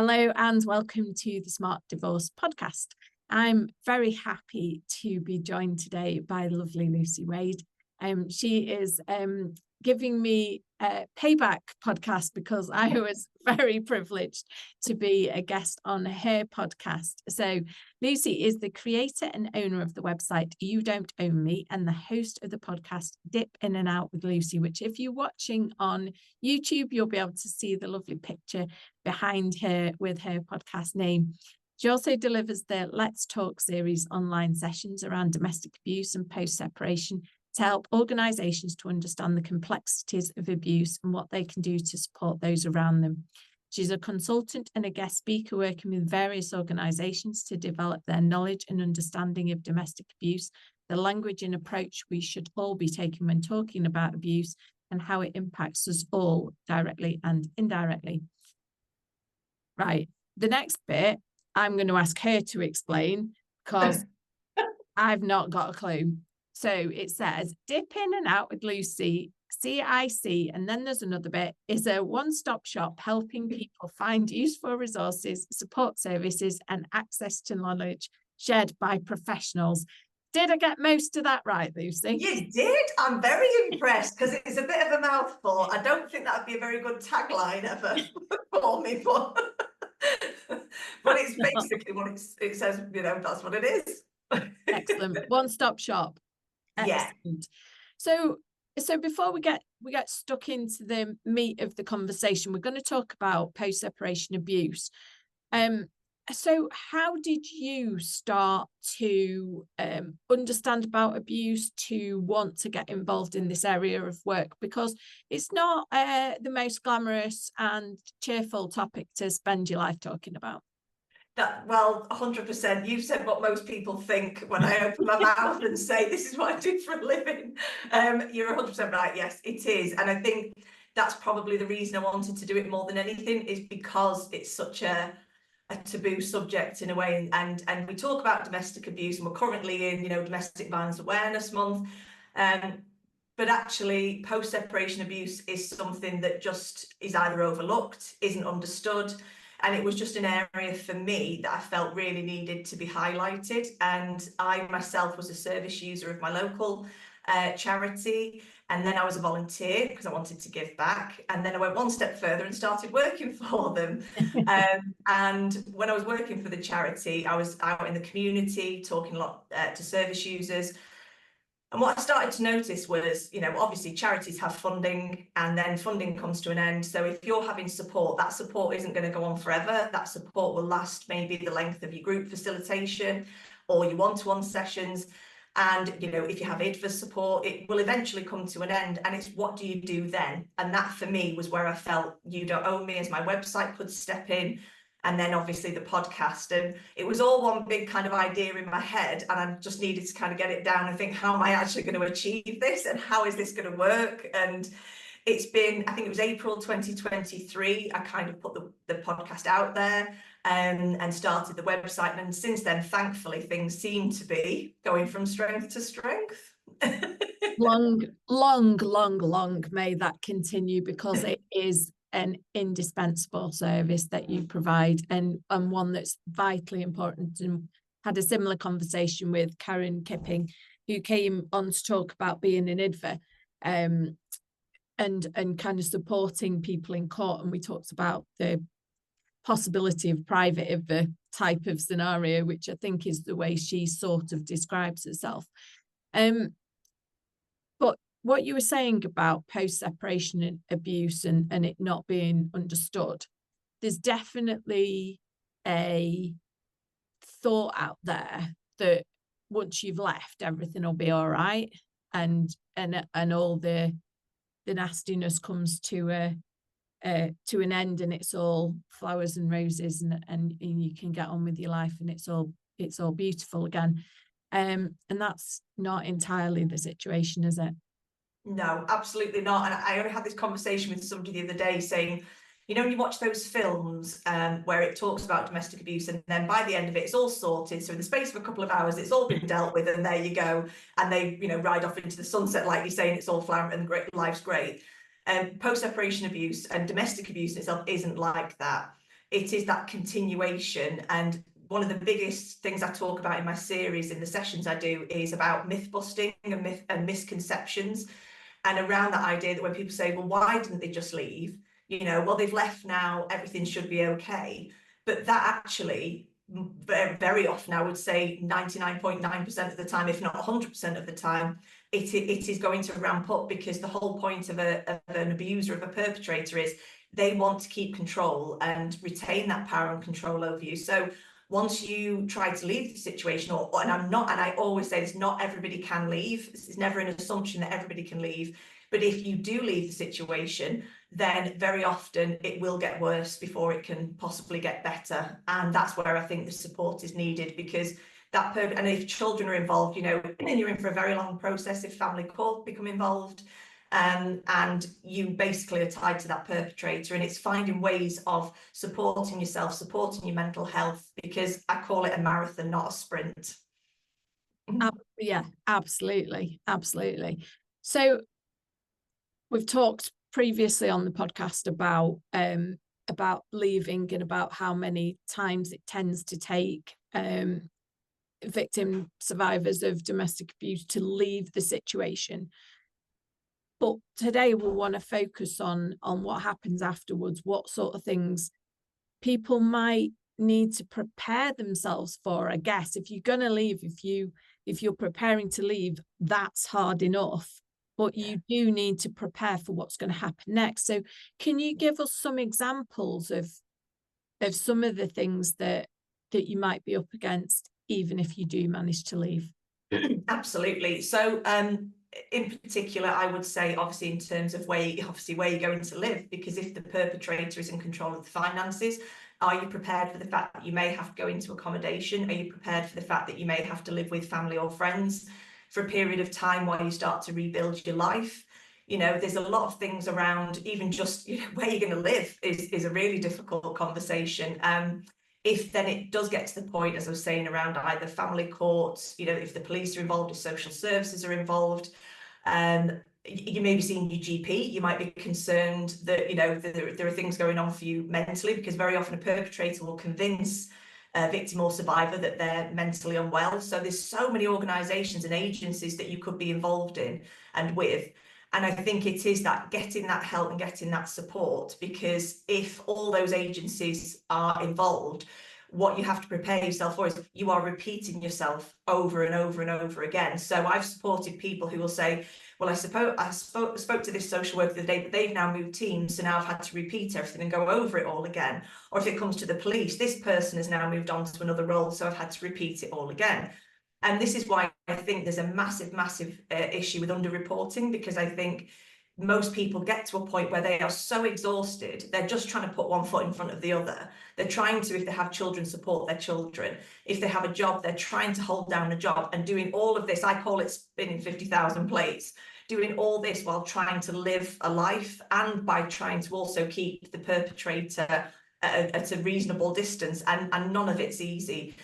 Hello and welcome to the Smart Divorce podcast. I'm very happy to be joined today by the lovely Lucy Wade. She is giving me a payback podcast because I was very privileged to be a guest on her podcast. So Lucy is the creator and owner of the website You Don't Own Me and the host of the podcast Dip In and Out with Lucy, which if you're watching on YouTube, you'll be able to see the lovely picture behind her with her podcast name. She also delivers the Let's Talk series online sessions around domestic abuse and post-separation to help organisations to understand the complexities of abuse and what they can do to support those around them. She's a consultant and a guest speaker working with various organisations to develop their knowledge and understanding of domestic abuse, the language and approach we should all be taking when talking about abuse, and how it impacts us all directly and indirectly. Right, the next bit I'm going to ask her to explain because I've not got a clue. So it says, Dip In and Out with Lucy CIC, and then there's another bit, is a one-stop shop helping people find useful resources, support services, and access to knowledge shared by professionals. Did I get most of that right, Lucy? You did. I'm very impressed because it's a bit of a mouthful. I don't think that would be a very good tagline ever for me, but it's basically what it says, that's what it is. Excellent. One-stop shop. Excellent. Yeah. So before we get stuck into the meat of the conversation, we're going to talk about post-separation abuse. So how did you start to understand about abuse, to want to get involved in this area of work? Because it's not the most glamorous and cheerful topic to spend your life talking about. Well, 100%. You've said what most people think when I open my mouth and say, this is what I do for a living. You're 100% right. Yes, it is. And I think that's probably the reason I wanted to do it more than anything, is because it's such a taboo subject in a way. And we talk about domestic abuse, and we're currently in, Domestic Violence Awareness Month. But actually, post-separation abuse is something that just is either overlooked, isn't understood. And it was just an area for me that I felt really needed to be highlighted. And I myself was a service user of my local charity. And then I was a volunteer because I wanted to give back. And then I went one step further and started working for them. And when I was working for the charity, I was out in the community talking a lot to service users. And what I started to notice was, obviously charities have funding, and then funding comes to an end. So if you're having support, that support isn't going to go on forever. That support will last maybe the length of your group facilitation or your one-to-one sessions. And, if you have IDFA support, it will eventually come to an end. And it's what do you do then? And that for me was where I felt You Don't Own Me as my website could step in. And then obviously the podcast, and it was all one big kind of idea in my head, and I just needed to kind of get it down and think, how am I actually going to achieve this, and how is this going to work? And it's been, I think it was April 2023, I kind of put the podcast out there and started the website, and since then, thankfully, things seem to be going from strength to strength. long may that continue, because it is an indispensable service that you provide, and one that's vitally important. And had a similar conversation with Karen Kipping, who came on to talk about being an IDFA and kind of supporting people in court, and we talked about the possibility of private IDFA type of scenario, which I think is the way she sort of describes herself. But what you were saying about post-separation abuse and it not being understood, there's definitely a thought out there that once you've left, everything will be all right, and all the nastiness comes to an end, and it's all flowers and roses, and you can get on with your life, and it's all beautiful again. And that's not entirely the situation, is it? No, absolutely not. And I only had this conversation with somebody the other day saying, when you watch those films where it talks about domestic abuse, and then by the end of it, it's all sorted. So in the space of a couple of hours, it's all been dealt with, and there you go. And they, ride off into the sunset, like you're saying, it's all flower and great, life's great. Post-separation abuse and domestic abuse in itself isn't like that. it is that continuation. And one of the biggest things I talk about in my series, in the sessions I do, is about myth busting and misconceptions. And around that idea that when people say, well, why didn't they just leave? You know, well, they've left now, everything should be okay. But that actually, very often, I would say 99.9% of the time, if not 100% of the time, it is going to ramp up, because the whole point of an abuser, of a perpetrator, is they want to keep control and retain that power and control over you. So once you try to leave the situation, and I always say this, not everybody can leave. It's never an assumption that everybody can leave. But if you do leave the situation, then very often it will get worse before it can possibly get better. And that's where I think the support is needed, because and if children are involved, you know, you're in for a very long process if family court become involved. And you basically are tied to that perpetrator, and it's finding ways of supporting yourself, supporting your mental health, because I call it a marathon, not a sprint. Yeah, absolutely. So we've talked previously on the podcast about leaving, and about how many times it tends to take victim survivors of domestic abuse to leave the situation. But today we'll want to focus on what happens afterwards, what sort of things people might need to prepare themselves for. I guess if you're going to leave, if you're preparing to leave, that's hard enough, but you do need to prepare for what's going to happen next. So can you give us some examples of some of the things that you might be up against, even if you do manage to leave? Absolutely. So in particular, I would say, obviously, in terms of where you're going to live, because if the perpetrator is in control of the finances, are you prepared for the fact that you may have to go into accommodation? Are you prepared for the fact that you may have to live with family or friends for a period of time while you start to rebuild your life? You know, there's a lot of things around, even just, you know, where you're going to live is a really difficult conversation. If then it does get to the point, as I was saying, around either family courts, you know, if the police are involved, if social services are involved, you may be seeing your GP, you might be concerned that, you know, there are things going on for you mentally, because very often a perpetrator will convince a victim or survivor that they're mentally unwell. So there's so many organisations and agencies that you could be involved in and with. And I think it is that getting that help and getting that support, because if all those agencies are involved, what you have to prepare yourself for is you are repeating yourself over and over and over again. So I've supported people who will say, well, I spoke to this social worker the day, but they've now moved teams, so now I've had to repeat everything and go over it all again. Or if it comes to the police, this person has now moved on to another role, so I've had to repeat it all again. And this is why I think there's a massive issue with underreporting, because I think most people get to a point where they are so exhausted, they're just trying to put one foot in front of the other. They're trying to, if they have children, support their children. If they have a job, they're trying to hold down a job and doing all of this. I call it spinning 50,000 plates, doing all this while trying to live a life, and by trying to also keep the perpetrator at a reasonable distance, and none of it's easy.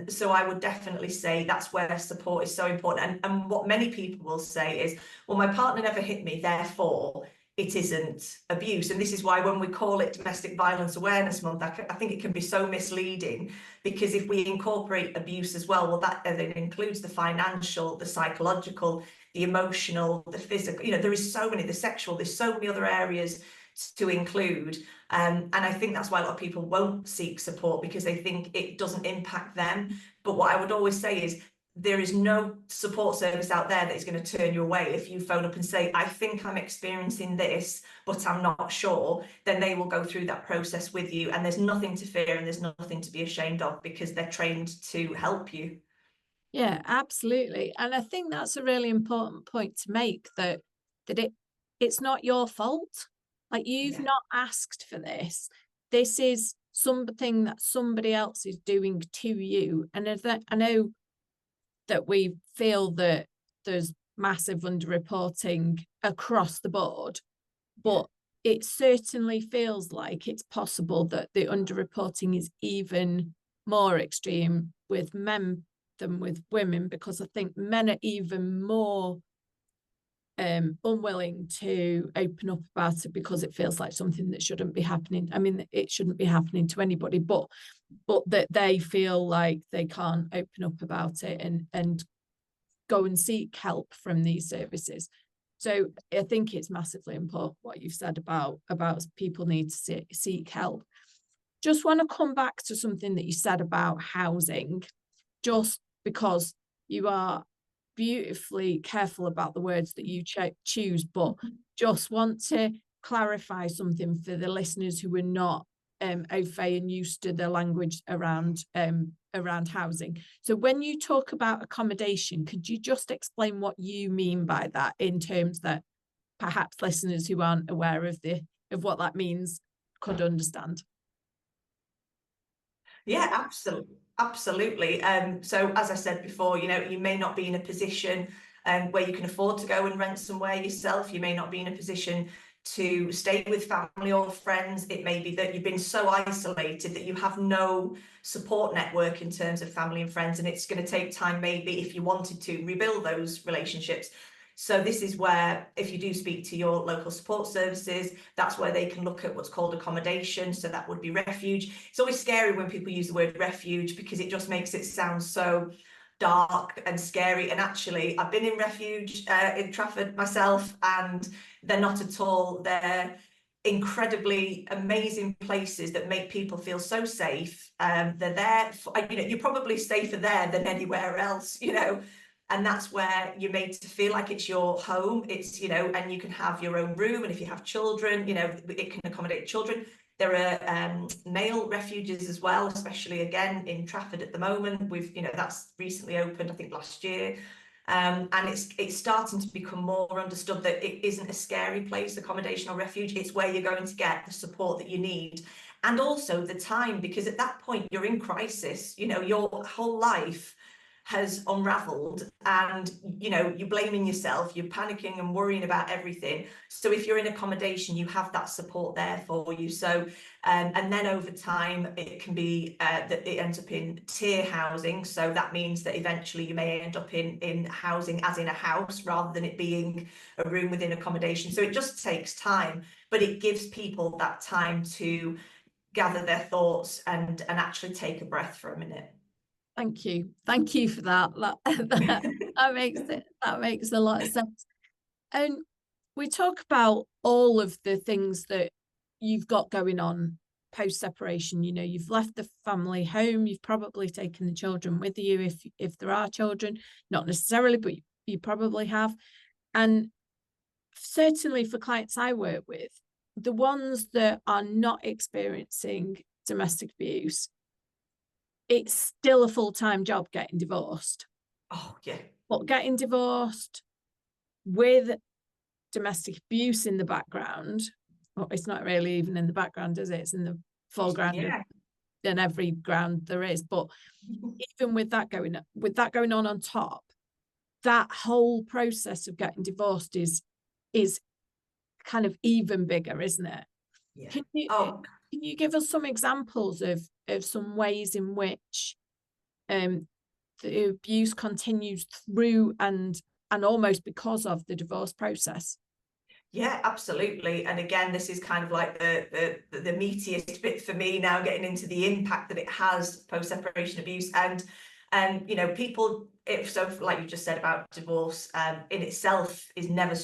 So I would definitely say that's where support is so important. And what many people will say is, well, my partner never hit me, therefore it isn't abuse. And this is why when we call it Domestic Violence Awareness Month, I think it can be so misleading, because if we incorporate abuse as well, that includes the financial, the psychological, the emotional, the physical, you know, there is so many, the sexual, there's so many other areas to include. And I think that's why a lot of people won't seek support, because they think it doesn't impact them. But what I would always say is, there is no support service out there that is going to turn you away. If you phone up and say, I think I'm experiencing this, but I'm not sure, then they will go through that process with you. And there's nothing to fear and there's nothing to be ashamed of, because they're trained to help you. Yeah, absolutely. And I think that's a really important point to make, that it's not your fault. Like, you've not asked for this. This is something that somebody else is doing to you. And I know that we feel that there's massive underreporting across the board, but it certainly feels like it's possible that the underreporting is even more extreme with men than with women, because I think men are even more unwilling to open up about it because it feels like something that shouldn't be happening. I mean, it shouldn't be happening to anybody, but that they feel like they can't open up about it and go and seek help from these services. So I think it's massively important what you've said about people need to seek help. Just want to come back to something that you said about housing, just because you are beautifully careful about the words that you choose, but just want to clarify something for the listeners who are not au fait and used to the language around housing. So when you talk about accommodation, could you just explain what you mean by that, in terms that perhaps listeners who aren't aware of what that means could understand? Yeah, absolutely. So as I said before, you may not be in a position where you can afford to go and rent somewhere yourself. You may not be in a position to stay with family or friends. It may be that you've been so isolated that you have no support network in terms of family and friends, and it's going to take time, maybe, if you wanted to rebuild those relationships. So this is where, if you do speak to your local support services, that's where they can look at what's called accommodation. So that would be refuge. It's always scary when people use the word refuge because it just makes it sound so dark and scary. And actually, I've been in refuge in Trafford myself, and they're not at all. They're incredibly amazing places that make people feel so safe. They're there for, you're probably safer there than anywhere else, and that's where you're made to feel like it's your home. It's, and you can have your own room. And if you have children, it can accommodate children. There are male refuges as well, especially again in Trafford at the moment. That's recently opened, I think last year. And it's starting to become more understood that it isn't a scary place, accommodation or refuge. It's where you're going to get the support that you need. And also the time, because at that point you're in crisis, your whole life has unraveled, and you're blaming yourself, you're panicking and worrying about everything. So if you're in accommodation, you have that support there for you. So and then over time it can be that it ends up in tier housing. So that means that eventually you may end up in housing as in a house, rather than it being a room within accommodation. So it just takes time, but it gives people that time to gather their thoughts and actually take a breath for a minute. Thank you for that. That makes a lot of sense. And we talk about all of the things that you've got going on post separation. You've left the family home. You've probably taken the children with you, if there are children. Not necessarily, but you probably have. And certainly for clients I work with, the ones that are not experiencing domestic abuse, it's still a full-time job getting divorced. Oh, yeah. But getting divorced with domestic abuse in the background, well, it's not really even in the background, is it? It's in the foreground, yeah, in every ground there is. But even with that going on top, that whole process of getting divorced is kind of even bigger, isn't it? Yeah. Can you give us some examples of some ways in which the abuse continues through and almost because of the divorce process? Yeah, absolutely. And again, this is kind of like the meatiest bit for me now, getting into the impact that it has post-separation abuse. And people, like you just said about divorce, in itself is never,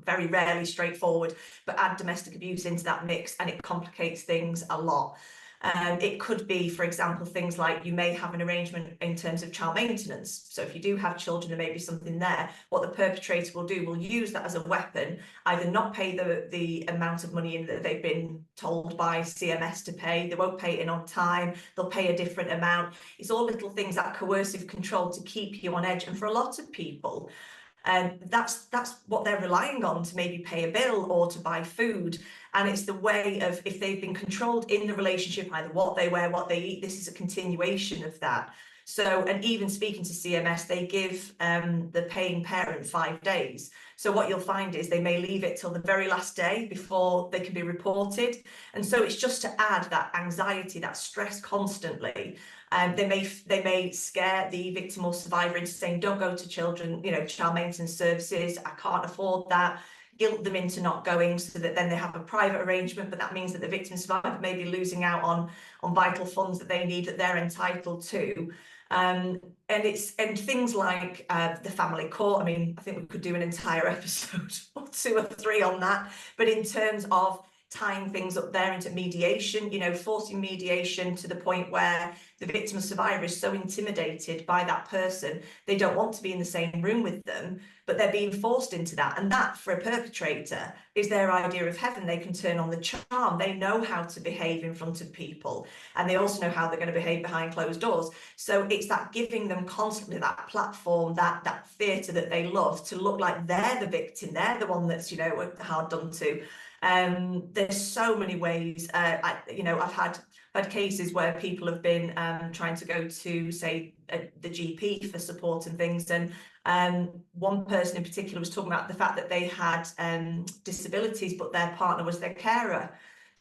very rarely straightforward, but add domestic abuse into that mix and it complicates things a lot. It could be, for example, things like you may have an arrangement in terms of child maintenance. So if you do have children, there may be something there. What the perpetrator will use that as a weapon, either not pay the amount of money in that they've been told by CMS to pay. They won't pay it in on time. They'll pay a different amount. It's all little things, that coercive control to keep you on edge. And for a lot of people, that's what they're relying on to maybe pay a bill or to buy food. And it's the way of, if they've been controlled in the relationship, either what they wear, what they eat, this is a continuation of that. So, and even speaking to CMS, they give the paying parent 5 days. So what you'll find is they may leave it till the very last day before they can be reported. And so it's just to add that anxiety, that stress constantly. They may scare the victim or survivor into saying, don't go to child maintenance services, I can't afford that. Guilt them into not going, so that then they have a private arrangement, but that means that the victim survivor may be losing out on vital funds that they need, that they're entitled to. And things like the family court. I mean, I think we could do an entire episode or 2 or 3 on that. But in terms of tying things up there into mediation, forcing mediation to the point where the victim or survivor is so intimidated by that person, they don't want to be in the same room with them, but they're being forced into that. And that, for a perpetrator, is their idea of heaven. They can turn on the charm. They know how to behave in front of people, and they also know how they're going to behave behind closed doors. So it's that giving them constantly that platform, that theatre that they love, to look like they're the victim, they're the one that's hard done to. There's so many ways. I've had cases where people have been trying to go to, say, the GP for support and things, and one person in particular was talking about the fact that they had disabilities, but their partner was their carer,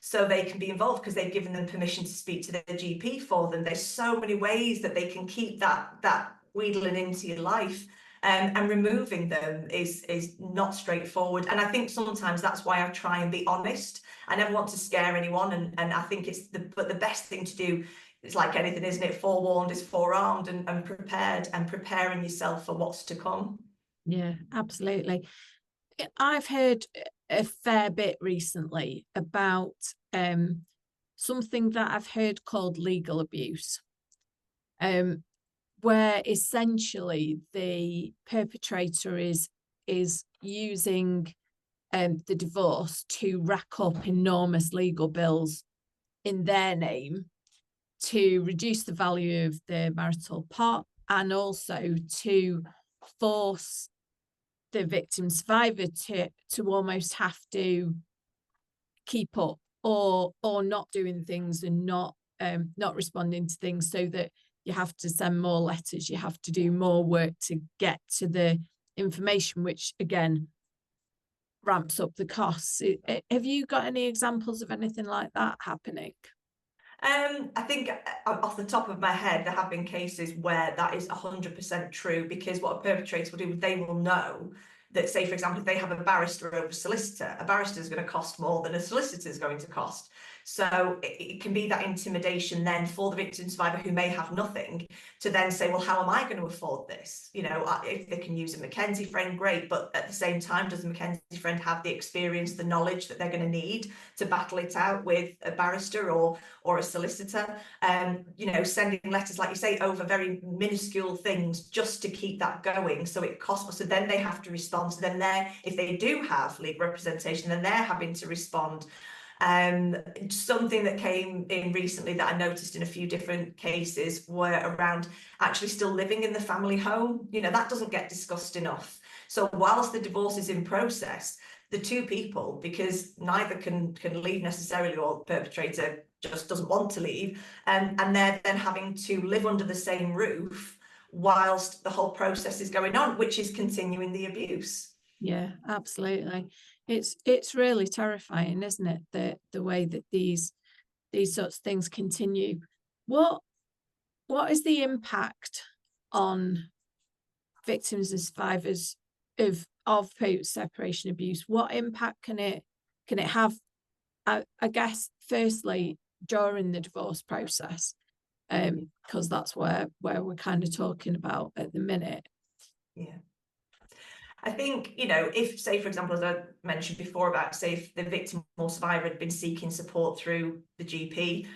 so they can be involved because they've given them permission to speak to their GP for them. There's so many ways that they can keep that wheedling into your life. And removing them is not straightforward. And I think sometimes that's why I try and be honest. I never want to scare anyone, and I think but the best thing to do is, like anything, isn't it? Forewarned is forearmed, and prepared, and preparing yourself for what's to come. Yeah, absolutely. I've heard a fair bit recently about something that I've heard called legal abuse. Where essentially the perpetrator is using the divorce to rack up enormous legal bills in their name to reduce the value of the marital pot, and also to force the victim survivor to almost have to keep up or not doing things and not responding to things, so that you have to send more letters, you have to do more work to get to the information, which again ramps up the costs. Have you got any examples of anything like that happening? I think off the top of my head, there have been cases where that is 100% true, because what a perpetrator will do, they will know that, say, for example, if they have a barrister over a solicitor, a barrister is going to cost more than a solicitor is going to cost. So it can be that intimidation then for the victim survivor, who may have nothing, to then say, well, how am I going to afford this? If they can use a Mackenzie friend, great. But at the same time, does the Mackenzie friend have the experience, the knowledge that they're going to need to battle it out with a barrister or a solicitor? Sending letters, like you say, over very minuscule things just to keep that going. So it costs. So then they have to respond. So then if they do have legal representation, then they're having to respond. Something that came in recently that I noticed in a few different cases were around actually still living in the family home. That doesn't get discussed enough. So whilst the divorce is in process, the two people, because neither can leave necessarily, or the perpetrator just doesn't want to leave, and they're then having to live under the same roof whilst the whole process is going on, which is continuing the abuse. Yeah, absolutely. It's really terrifying, isn't it? The way that these sorts of things continue. What is the impact on victims and survivors of post-separation abuse? What impact can it have? I guess firstly during the divorce process, because that's where we're kind of talking about at the minute. Yeah. I think, if, say, for example, as I mentioned before about, say, if the victim or survivor had been seeking support through the GP,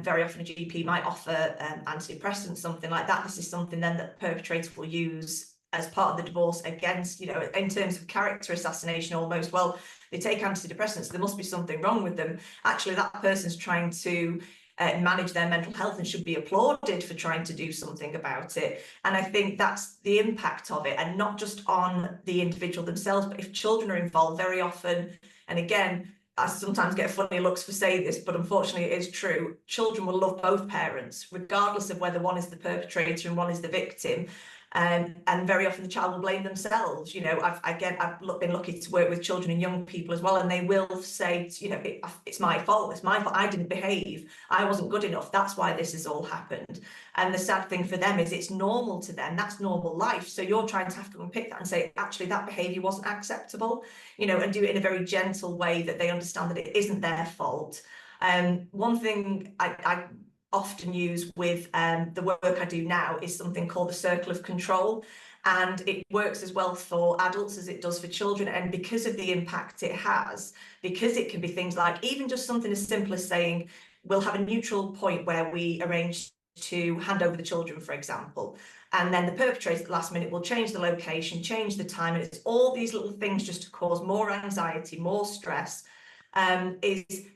very often a GP might offer antidepressants, something like that. This is something then that the perpetrator will use as part of the divorce against, in terms of character assassination almost. Well, they take antidepressants, there must be something wrong with them. Actually, that person's trying to manage their mental health and should be applauded for trying to do something about it. And I think that's the impact of it, and not just on the individual themselves, but if children are involved very often, and again, I sometimes get funny looks for saying this, but unfortunately it is true. Children will love both parents, regardless of whether one is the perpetrator and one is the victim. And very often the child will blame themselves. You know, I've been lucky to work with children and young people as well, and they will say, you know, it's my fault. It's my fault. I didn't behave. I wasn't good enough. That's why this has all happened. And the sad thing for them is it's normal to them. That's normal life. So you're trying to have to unpick that and say, actually, that behaviour wasn't acceptable, you know, and do it in a very gentle way that they understand that it isn't their fault. One thing I often use with the work I do now is something called the circle of control, and it works as well for adults as it does for children. And because of the impact it has, because it can be things like even just something as simple as saying we'll have a neutral point where we arrange to hand over the children, for example, and then the perpetrator at the last minute will change the location, change the time, and it's all these little things just to cause more anxiety, more stress. Is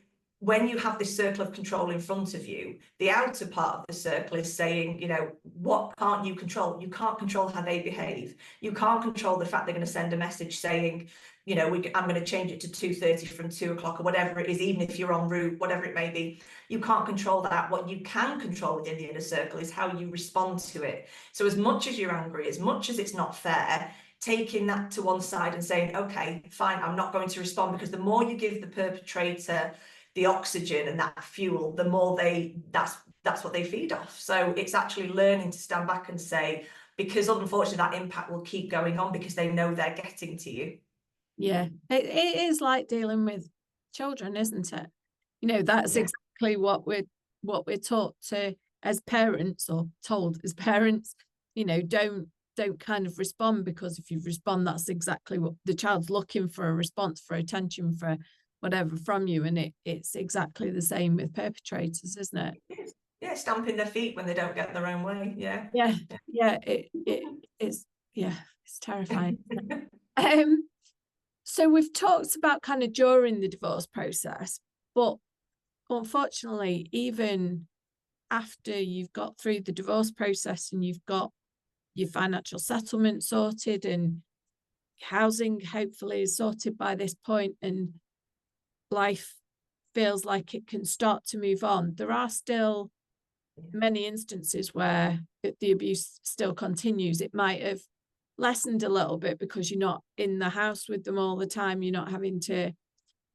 when you have this circle of control in front of you, the outer part of the circle is saying, you know, what can't you control? You can't control how they behave. You can't control the fact they're going to send a message saying, you know, I'm going to change it to 2:30 from 2 o'clock or whatever it is, even if you're en route, whatever it may be. You can't control that. What you can control within the inner circle is how you respond to it. So as much as you're angry, as much as it's not fair, taking that to one side and saying, okay, fine, I'm not going to respond, because the more you give the perpetrator the oxygen and that fuel, the more that's what they feed off. So it's actually learning to stand back and say, because unfortunately that impact will keep going on because they know they're getting to you. Yeah, it is like dealing with children, isn't it? You know, that's exactly what we're taught to as parents, or told as parents. You know, don't kind of respond, because if you respond, that's exactly what the child's looking for, a response, for attention, for whatever from you. And it's exactly the same with perpetrators, isn't it? Yeah, stamping their feet when they don't get their own way. Yeah. It's terrifying. So we've talked about kind of during the divorce process, but unfortunately, even after you've got through the divorce process and you've got your financial settlement sorted and housing hopefully is sorted by this point, and life feels like it can start to move on, there are still many instances where the abuse still continues. It might have lessened a little bit because you're not in the house with them all the time, you're not having to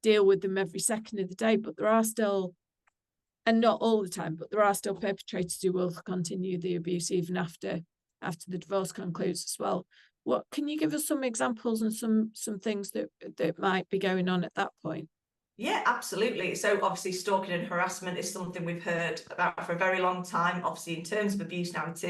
deal with them every second of the day, but there are still, and not all the time, but there are still perpetrators who will continue the abuse even after the divorce concludes as well. What can you give us some examples and some things that might be going on at that point? Yeah, absolutely. So obviously stalking and harassment is something we've heard about for a very long time. Obviously, in terms of abuse now, it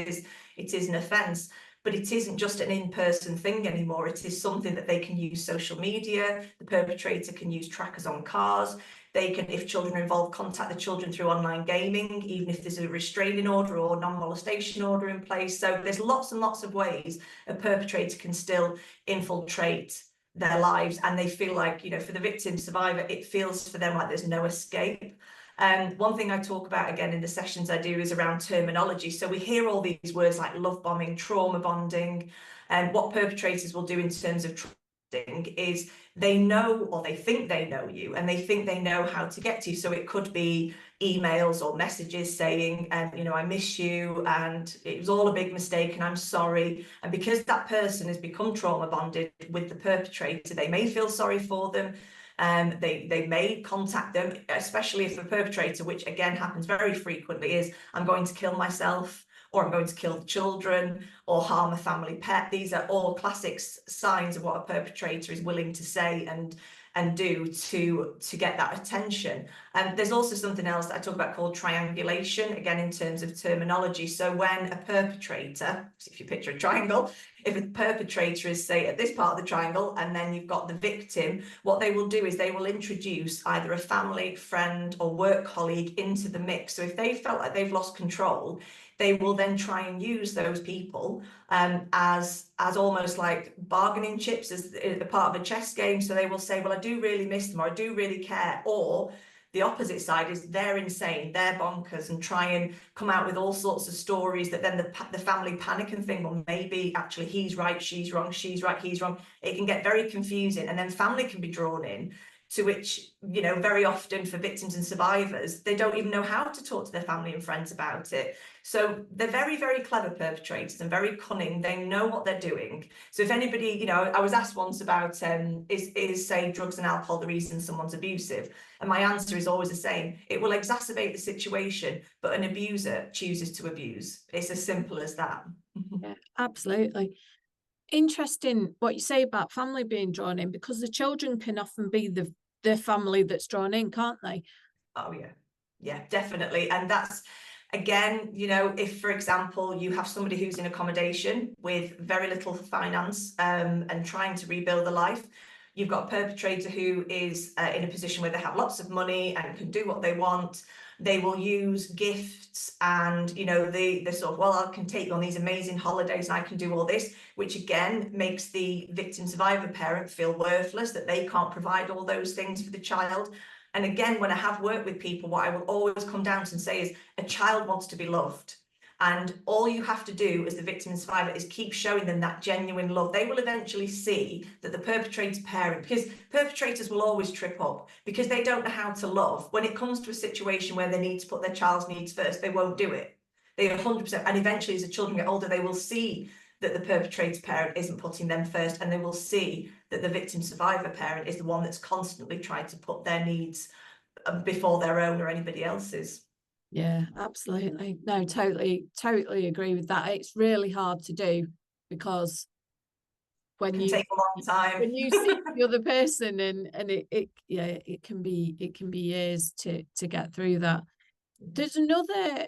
is an offence, but it isn't just an in-person thing anymore. It is something that they can use social media. The perpetrator can use trackers on cars. They can, if children are involved, contact the children through online gaming, even if there's a restraining order or non-molestation order in place. So there's lots and lots of ways a perpetrator can still infiltrate their lives, and they feel like, you know, for the victim survivor, it feels for them like there's no escape. And one thing I talk about again in the sessions I do is around terminology. So we hear all these words like love bombing, trauma bonding, and what perpetrators will do in terms of trusting is they know, or they think they know you, and they think they know how to get to you. So it could be emails or messages saying, you know, I miss you and it was all a big mistake and I'm sorry. And because that person has become trauma bonded with the perpetrator, they may feel sorry for them. They may contact them, especially if the perpetrator, which again happens very frequently, is I'm going to kill myself, or I'm going to kill the children, or harm a family pet. These are all classic signs of what a perpetrator is willing to say and do to get that attention. And there's also something else that I talk about called triangulation, again in terms of terminology. So when a perpetrator, if you picture a triangle, if a perpetrator is, say, at this part of the triangle, and then you've got the victim, what they will do is they will introduce either a family, friend, or work colleague into the mix. So if they felt like they've lost control, they will then try and use those people as almost like bargaining chips, as a part of a chess game. So they will say, well, I do really miss them, or I do really care. Or the opposite side is they're insane, they're bonkers, and try and come out with all sorts of stories that then the family panic and think, well, maybe actually he's right, she's wrong, she's right, he's wrong. It can get very confusing, and then family can be drawn in to which, you know, very often for victims and survivors, they don't even know how to talk to their family and friends about it. So they're very, very clever perpetrators and very cunning. They know what they're doing. So if anybody, you know, I was asked once about, is say drugs and alcohol the reason someone's abusive? And my answer is always the same. It will exacerbate the situation, but an abuser chooses to abuse. It's as simple as that. Yeah, absolutely. Interesting what you say about family being drawn in, because the children can often be the family that's drawn in, can't they? Oh yeah, yeah, definitely. And that's, again, you know, if for example you have somebody who's in accommodation with very little finance and trying to rebuild a life, you've got a perpetrator who is in a position where they have lots of money and can do what they want. They will use gifts and, you know, the sort of, well, I can take you on these amazing holidays and I can do all this, which again makes the victim survivor parent feel worthless, that they can't provide all those things for the child. And again, when I have worked with people, what I will always come down to and say is a child wants to be loved. And all you have to do as the victim and survivor is keep showing them that genuine love. They will eventually see that the perpetrator's parent, because perpetrators will always trip up because they don't know how to love. When it comes to a situation where they need to put their child's needs first, they won't do it. They 100%. And eventually, as the children get older, they will see that the perpetrator's parent isn't putting them first, and they will see that the victim survivor parent is the one that's constantly trying to put their needs before their own or anybody else's. Yeah, absolutely. No, totally agree with that. It's really hard to do because It can take a long time. When you see the other person and it can be years to get through that. There's another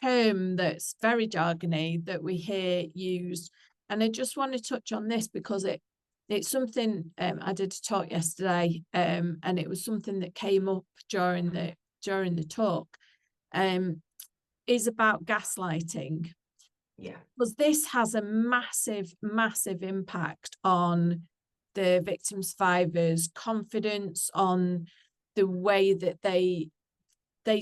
term that's very jargony that we hear used, and I just want to touch on this because it's something I did a talk yesterday, and it was something that came up during the talk, is about gaslighting. Yeah, because this has a massive impact on the victim survivors' confidence, on the way that they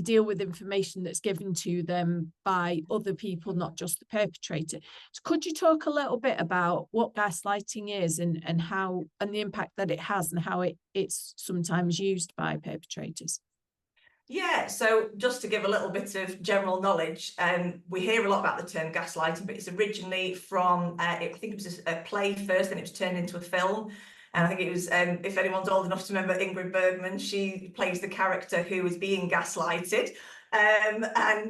deal with information that's given to them by other people, not just the perpetrator. So could you talk a little bit about what gaslighting is and how, and the impact that it has, and how it's sometimes used by perpetrators? Yeah, so just to give a little bit of general knowledge, we hear a lot about the term gaslighting, but it's originally from, I think it was a play first, and it was turned into a film. And I think it was, if anyone's old enough to remember Ingrid Bergman, she plays the character who is being gaslighted. And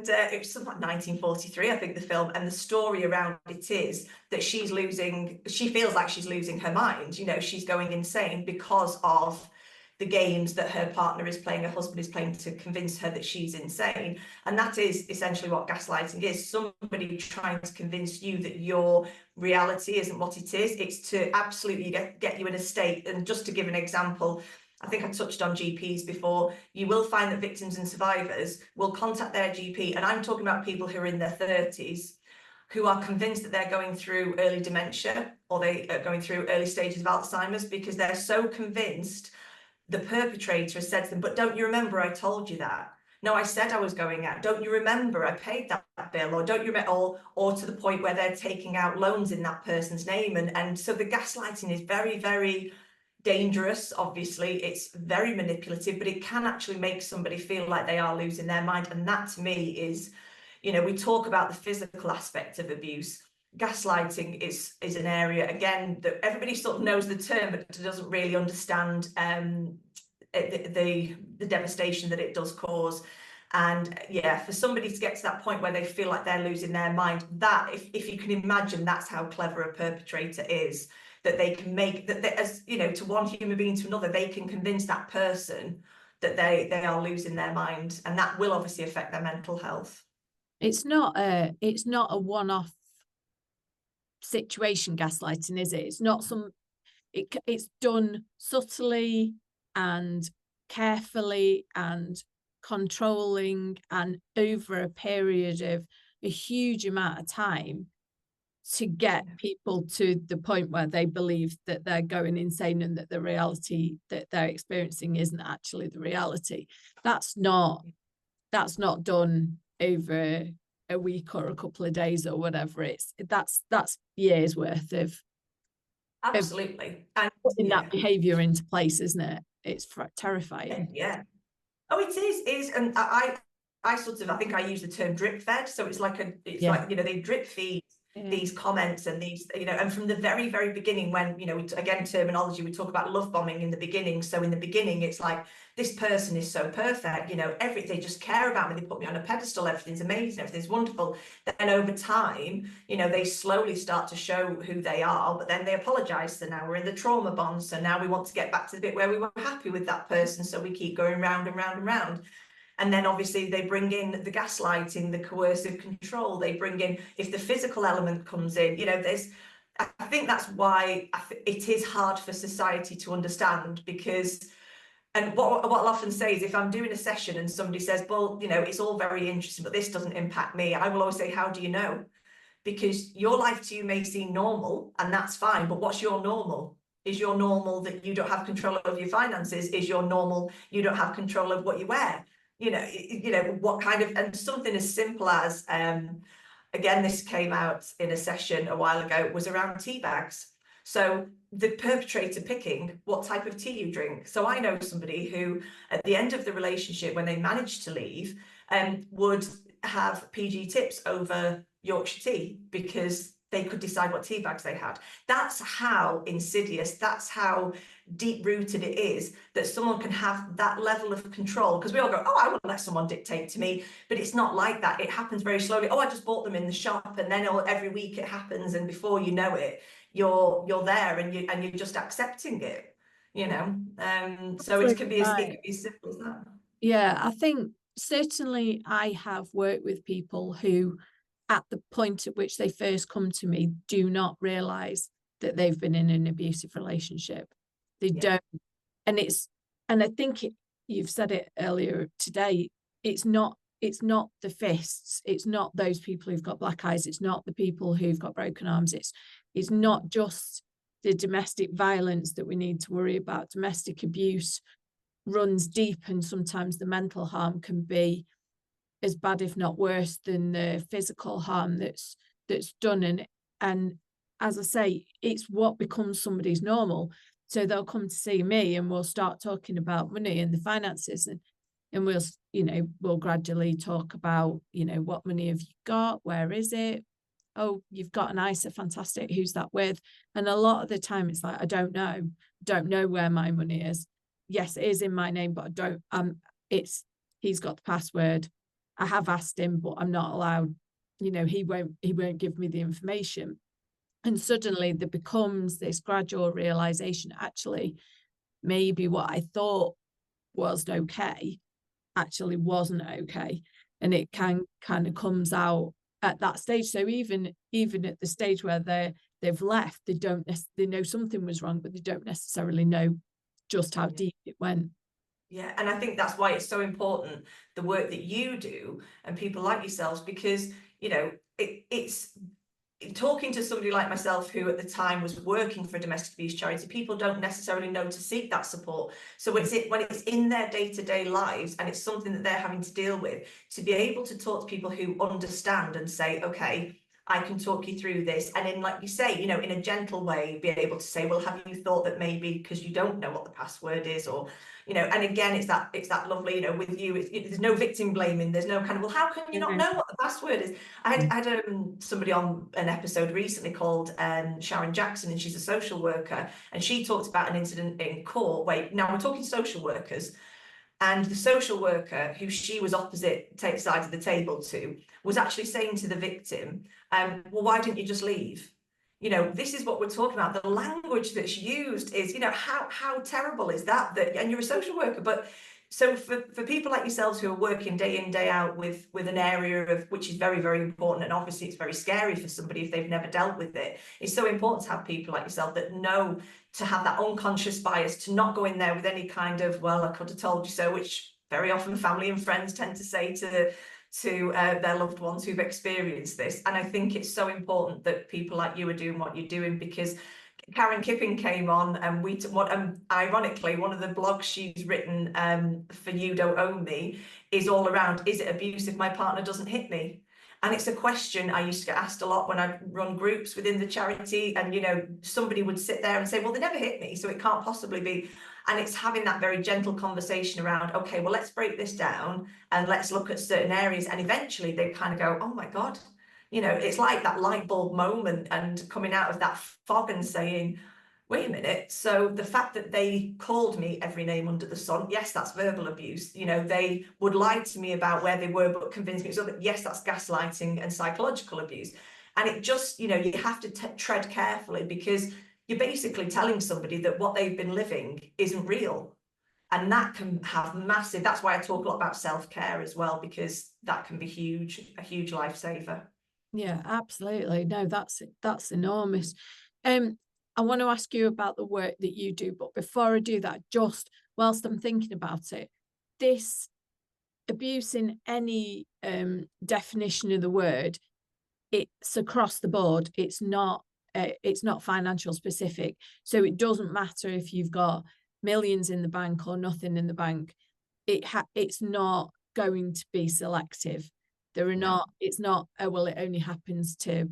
it was something like 1943, I think, the film. And the story around it is that she feels like she's losing her mind. You know, she's going insane because of the games that her partner is playing, her husband is playing, to convince her that she's insane. And that is essentially what gaslighting is: somebody trying to convince you that your reality isn't what it is. It's to absolutely get you in a state. And just to give an example, I think I touched on GPs before. You will find that victims and survivors will contact their GP, and I'm talking about people who are in their 30s, who are convinced that they're going through early dementia, or they are going through early stages of Alzheimer's, because they're so convinced the perpetrator has said to them, but don't you remember I told you that? No, I said I was going out. Don't you remember I paid that bill? Or don't you remember? Or to the point where they're taking out loans in that person's name. And so the gaslighting is very, very dangerous. Obviously, it's very manipulative, but it can actually make somebody feel like they are losing their mind. And that, to me, is, you know, we talk about the physical aspect of abuse. Gaslighting is an area, again, that everybody sort of knows the term, but doesn't really understand the devastation that it does cause. And yeah, for somebody to get to that point where they feel like they're losing their mind, that if you can imagine, that's how clever a perpetrator is, that they can make that, as you know, to one human being to another, they can convince that person that they are losing their mind, and that will obviously affect their mental health. It's not a one-off situation, gaslighting, is it? It's not it's done subtly and carefully and controlling, and over a period of a huge amount of time, to get people to the point where they believe that they're going insane and that the reality that they're experiencing isn't actually the reality. That's not done over a week or a couple of days or whatever. That's years worth of Absolutely. And putting that behavior into place, isn't it? terrifying. Yeah. Oh, it is, and I sort of, I think I use the term drip fed. So it's like like, you know, they drip feed these comments and these, you know, and from the very, very beginning, when, you know, again, terminology, we talk about love bombing in the beginning. So in the beginning, it's like, this person is so perfect, you know, they just care about me. They put me on a pedestal. Everything's amazing. Everything's wonderful. Then over time, you know, they slowly start to show who they are, but then they apologize. So now we're in the trauma bond. So now we want to get back to the bit where we were happy with that person. So we keep going round and round and round. And then obviously they bring in the gaslighting, the coercive control. They bring in, if the physical element comes in, you know, I think that's why it is hard for society to understand, because, and what I'll often say is, if I'm doing a session and somebody says, well, you know, it's all very interesting, but this doesn't impact me, I will always say, how do you know? Because your life to you may seem normal, and that's fine, but what's your normal? Is your normal that you don't have control over your finances? Is your normal you don't have control of what you wear? You know, what kind of, and something as simple as, again, this came out in a session a while ago, was around tea bags. So the perpetrator picking what type of tea you drink. So I know somebody who, at the end of the relationship, when they managed to leave, would have PG tips over Yorkshire tea, because they could decide what tea bags they had. That's how insidious, that's how deep rooted it is, that someone can have that level of control. Because we all go, oh, I wouldn't let someone dictate to me, but it's not like that. It happens very slowly. Oh, I just bought them in the shop, and then every week it happens, and before you know it, you're there, and you're just accepting it, you know. So it can be as simple as that. Yeah, I think certainly I have worked with people who, at the point at which they first come to me, do not realize that they've been in an abusive relationship. They don't. And I think you've said it earlier today, it's not the fists, it's not those people who've got black eyes, it's not the people who've got broken arms, it's not just the domestic violence that we need to worry about. Domestic abuse runs deep, and sometimes the mental harm can be as bad, if not worse, than the physical harm that's done. And as I say, it's what becomes somebody's normal. So they'll come to see me, and we'll start talking about money and the finances, and we'll gradually talk about, you know, what money have you got, where is it, oh, you've got an ISA, fantastic, who's that with? And a lot of the time it's like, I don't know where my money is. Yes, it is in my name, but I don't, he's got the password. I have asked him, but I'm not allowed, you know, he won't give me the information. And suddenly there becomes this gradual realization, actually, maybe what I thought was okay actually wasn't okay. And it kind of comes out at that stage. So even at the stage where they've left, they know something was wrong, but they don't necessarily know just how deep it went. Yeah, and I think that's why it's so important, the work that you do and people like yourselves, because, you know, it's talking to somebody like myself, who at the time was working for a domestic abuse charity. People don't necessarily know to seek that support. So when it's in their day-to-day lives, and it's something that they're having to deal with, to be able to talk to people who understand and say, okay, I can talk you through this, and in, like you say, you know, in a gentle way, be able to say, well, have you thought that maybe because you don't know what the password is, or, you know, and again, it's that lovely, you know, with you, there's no victim blaming, there's no kind of, well, how can you not know what the password is? I had somebody on an episode recently called Sharon Jackson, and she's a social worker, and she talked about an incident in court where, now we're talking social workers, and the social worker, who she was opposite side of the table to, was actually saying to the victim, well, why didn't you just leave? You know, this is what we're talking about. The language that's used is, you know, how terrible is that? And you're a social worker, but so for people like yourselves who are working day in, day out with an area of which is very, very important, and obviously it's very scary for somebody if they've never dealt with it, it's so important to have people like yourself that know to have that unconscious bias, to not go in there with any kind of, well, I could have told you so, which very often family and friends tend to say to their loved ones who've experienced this. And I think it's so important that people like you are doing what you're doing, because Karen Kipping came on, and ironically, one of the blogs she's written for You Don't Own Me is all around, is it abuse if my partner doesn't hit me? And it's a question I used to get asked a lot when I run groups within the charity, and, you know, somebody would sit there and say, well, they never hit me, so it can't possibly be. And it's having that very gentle conversation around, okay, well, let's break this down and let's look at certain areas. And eventually they kind of go, oh my God, you know, it's like that light bulb moment and coming out of that fog and saying, wait a minute, so the fact that they called me every name under the sun, yes, that's verbal abuse. You know, they would lie to me about where they were, but convince me. So that, yes, that's gaslighting and psychological abuse. And it just, you know, you have to tread carefully, because you're basically telling somebody that what they've been living isn't real. And that can have massive, that's why I talk a lot about self-care as well, because that can be huge, a huge lifesaver. Yeah, absolutely. No, that's enormous. I want to ask you about the work that you do, but before I do that, just whilst I'm thinking about it, this abuse in any definition of the word, it's across the board. It's not financial specific. So it doesn't matter if you've got millions in the bank or nothing in the bank. It's not going to be selective. There are not, it's not, oh, well, it only happens to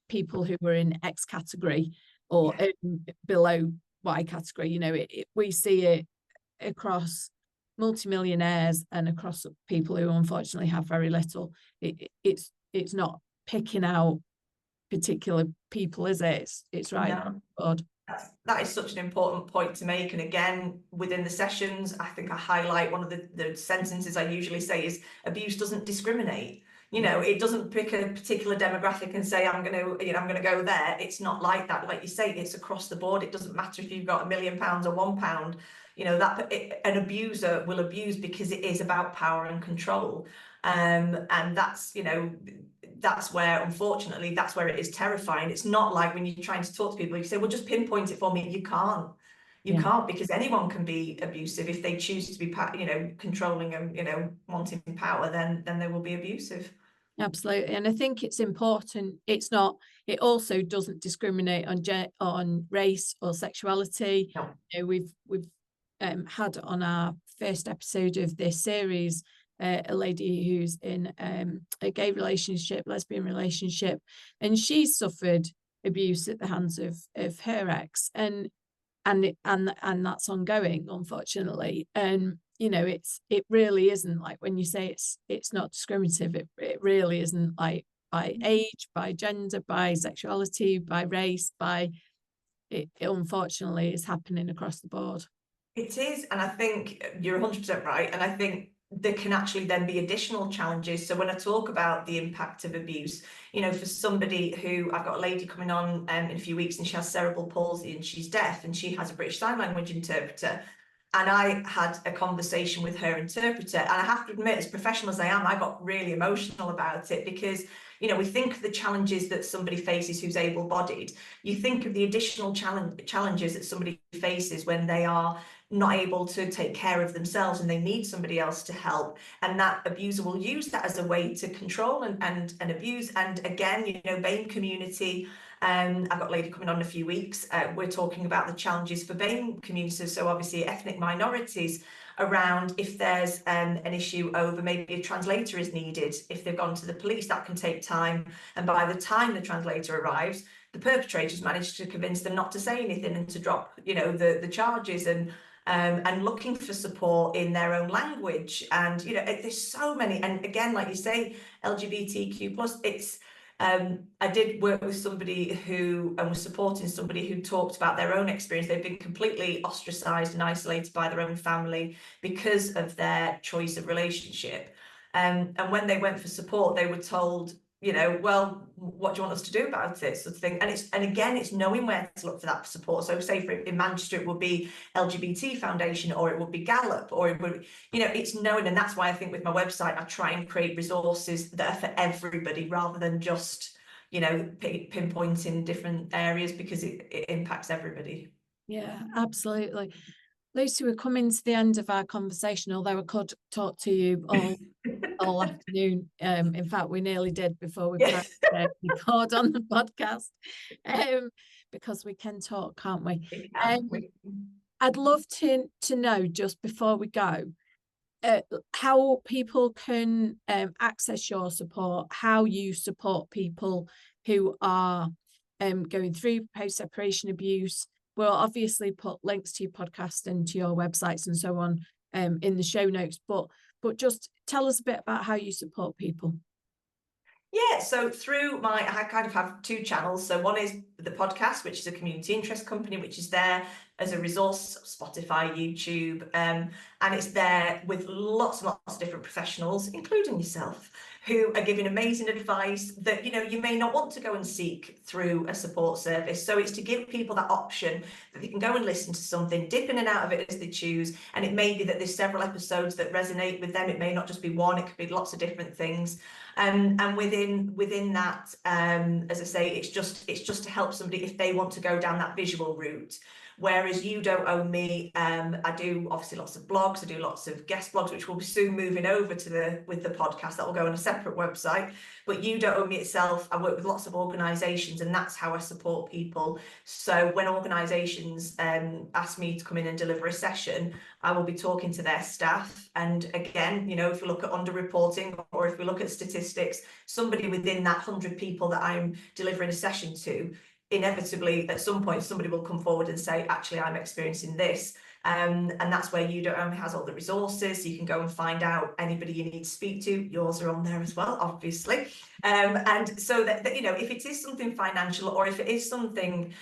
people who were in X category or below Y category. You know, we see it across multimillionaires and across people who unfortunately have very little. It's not picking out particular people, is it? It's right. No. That is such an important point to make. And again, within the sessions, I think I highlight one of the sentences I usually say is, abuse doesn't discriminate. You know, it doesn't pick a particular demographic and say, I'm going to go there. It's not like that. Like you say, it's across the board. It doesn't matter if you've got £1 million or £1. You know, an abuser will abuse because it is about power and control. And that's, you know, that's where, unfortunately, that's where it is terrifying. It's not like when you're trying to talk to people, you say, well, just pinpoint it for me. You can't. You can't, because anyone can be abusive. If they choose to be, you know, controlling and, you know, wanting power, then they will be abusive. Absolutely. And I think it's important. It also doesn't discriminate on race or sexuality. No. You know, we've had on our first episode of this series a lady who's in a gay relationship, lesbian relationship, and she's suffered abuse at the hands of her ex, and that's ongoing, unfortunately. And you know, it really isn't like when you say it's not discriminative. It really isn't, like by age, by gender, by sexuality, by race, it unfortunately is happening across the board. It is, and I think you're 100% right. And I think there can actually then be additional challenges. So when I talk about the impact of abuse, you know, for somebody who, I've got a lady coming on in a few weeks, and she has cerebral palsy and she's deaf, and she has a British Sign Language interpreter. And I had a conversation with her interpreter, and I have to admit, as professional as I am, I got really emotional about it, because, you know, we think of the challenges that somebody faces who's able-bodied. You think of the additional challenges that somebody faces when they are not able to take care of themselves and they need somebody else to help, and that abuser will use that as a way to control and abuse. And again, you know, BAME community, I've got a lady coming on in a few weeks. We're talking about the challenges for BAME communities, so obviously ethnic minorities, around if there's an issue over maybe a translator is needed. If they've gone to the police, that can take time, and by the time the translator arrives, the perpetrators managed to convince them not to say anything and to drop, you know, the charges, and looking for support in their own language. And you know, there's so many, and again, like you say, LGBTQ plus, it's I did work with somebody who, and was supporting somebody who talked about their own experience. They've been completely ostracized and isolated by their own family because of their choice of relationship. And when they went for support, they were told, you know, well, what do you want us to do about it, sort of thing. And again, it's knowing where to look for that support. So say in Manchester, it would be LGBT Foundation, or it would be Gallup, or it would, you know, it's knowing. And that's why I think with my website, I try and create resources that are for everybody, rather than just, you know, pinpointing different areas, because it impacts everybody. Yeah, absolutely. Lucy, we're coming to the end of our conversation, although I could talk to you all afternoon. In fact, we nearly did before we pressed record on the podcast, because we can talk, can't we? I'd love to know, just before we go, how people can access your support, how you support people who are going through post-separation abuse, we'll obviously put links to your podcast and to your websites and so on in the show notes, but just tell us a bit about how you support people. Yeah, so I kind of have two channels. So one is the podcast, which is a community interest company, which is there as a resource, Spotify, YouTube, and it's there with lots and lots of different professionals, including yourself, who are giving amazing advice that, you know, you may not want to go and seek through a support service. So it's to give people that option that they can go and listen to something, dip in and out of it as they choose. And it may be that there's several episodes that resonate with them. It may not just be one, it could be lots of different things. And within that, as I say, it's just to help somebody if they want to go down that visual route. Whereas you don't own me. I do obviously lots of blogs. I do lots of guest blogs, which will be soon moving over to with the podcast. That will go on a separate website. But You Don't Own Me itself, I work with lots of organisations, and that's how I support people. So when organisations ask me to come in and deliver a session, I will be talking to their staff. And again, you know, if we look at underreporting, or if we look at statistics, somebody within that 100 people that I'm delivering a session to, inevitably at some point somebody will come forward and say, actually, I'm experiencing this. And that's where You Don't Own Me has all the resources. You can go and find out anybody you need to speak to. Yours are on there as well, obviously. And so that, you know, if it is something financial, or if it is something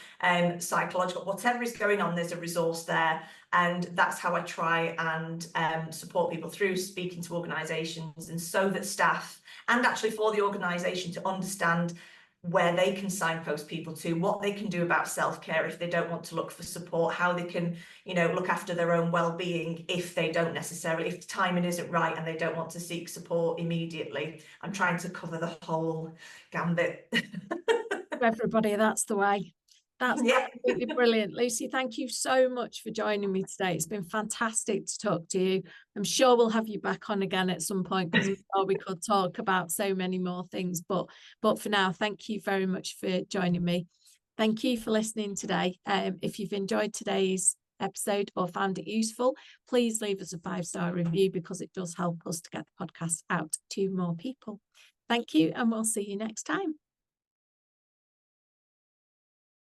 psychological, whatever is going on, there's a resource there. And that's how I try and support people, through speaking to organisations, and so that staff, and actually for the organisation to understand where they can signpost people to, what they can do about self-care if they don't want to look for support, how they can, you know, look after their own well-being if they don't necessarily, if the timing isn't right and they don't want to seek support immediately. I'm trying to cover the whole gambit. Everybody, that's the way. That's absolutely brilliant. Lucy, thank you so much for joining me today. It's been fantastic to talk to you. I'm sure we'll have you back on again at some point, because we could talk about so many more things. But for now, thank you very much for joining me. Thank you for listening today. If you've enjoyed today's episode or found it useful, please leave us a 5-star review, because it does help us to get the podcast out to more people. Thank you, and we'll see you next time.